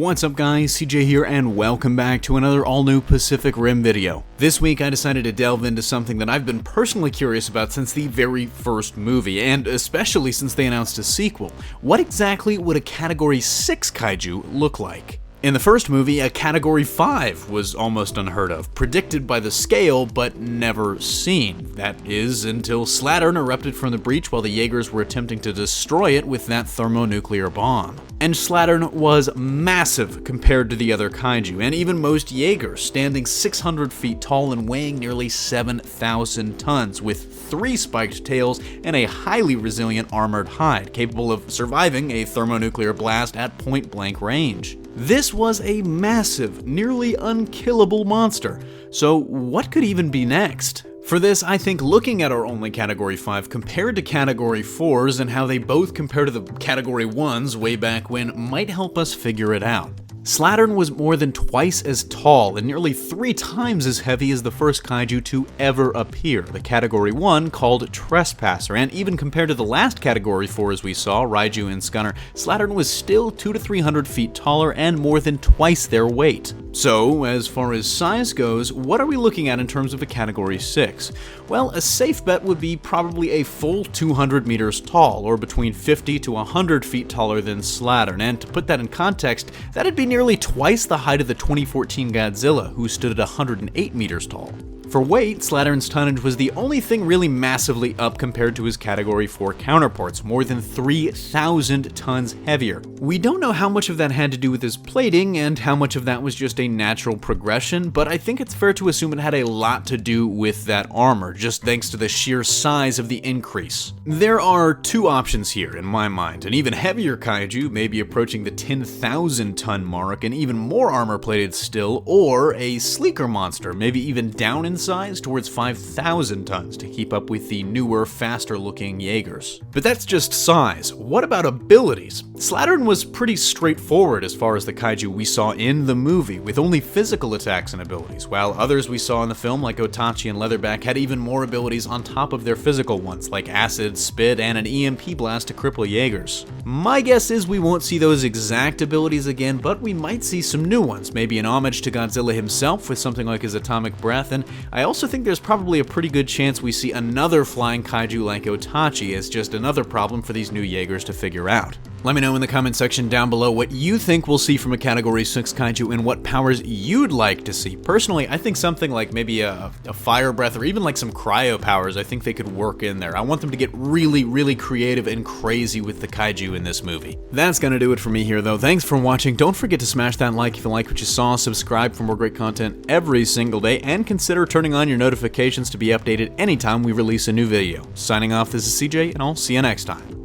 What's up guys, CJ here and welcome back to another all-new Pacific Rim video. This week I decided to delve into something that I've been personally curious about since the very first movie, and especially since they announced a sequel. What exactly would a Category 6 Kaiju look like? In the first movie, a Category 5 was almost unheard of, predicted by the scale, but never seen. That is, until Slattern erupted from the breach while the Jaegers were attempting to destroy it with that thermonuclear bomb. And Slattern was massive compared to the other Kaiju, and even most Jaegers, standing 600 feet tall and weighing nearly 7,000 tons, with 3 spiked tails and a highly resilient armored hide, capable of surviving a thermonuclear blast at point-blank range. This was a massive, nearly unkillable monster, so what could even be next? For this, I think looking at our only Category 5 compared to Category 4s and how they both compare to the Category 1s way back when might help us figure it out. Slattern was more than twice as tall and nearly 3 times as heavy as the first Kaiju to ever appear, the Category 1 called Trespasser, and even compared to the last Category 4s we saw, Raiju and Scunner, Slattern was still 200 to 300 feet taller and more than twice their weight. So, as far as size goes, what are we looking at in terms of a Category 6? Well, a safe bet would be probably a full 200 meters tall, or between 50 to 100 feet taller than Slattern, and to put that in context, that'd be nearly twice the height of the 2014 Godzilla, who stood at 108 meters tall. For weight, Slattern's tonnage was the only thing really massively up compared to his Category 4 counterparts, more than 3,000 tons heavier. We don't know how much of that had to do with his plating and how much of that was just a natural progression, but I think it's fair to assume it had a lot to do with that armor, just thanks to the sheer size of the increase. There are 2 options here in my mind: an even heavier Kaiju, maybe approaching the 10,000 ton mark and even more armor plated still, or a sleeker monster, maybe even down in size towards 5,000 tons to keep up with the newer, faster looking Jaegers. But that's just size. What about abilities? Slattern was pretty straightforward as far as the Kaiju we saw in the movie, with only physical attacks and abilities, while others we saw in the film like Otachi and Leatherback had even more abilities on top of their physical ones, like acid, spit, and an EMP blast to cripple Jaegers. My guess is we won't see those exact abilities again, but we might see some new ones, maybe an homage to Godzilla himself with something like his atomic breath, and I also think there's probably a pretty good chance we see another flying Kaiju like Otachi as just another problem for these new Jaegers to figure out. Let me know in the comment section down below what you think we'll see from a Category 6 Kaiju and what powers you'd like to see. Personally, I think something like maybe a fire breath or even like some cryo powers, I think they could work in there. I want them to get really, really creative and crazy with the Kaiju in this movie. That's gonna do it for me here though. Thanks for watching. Don't forget to smash that like if you like what you saw, subscribe for more great content every single day, and consider turning on your notifications to be updated anytime we release a new video. Signing off, this is CJ, and I'll see you next time.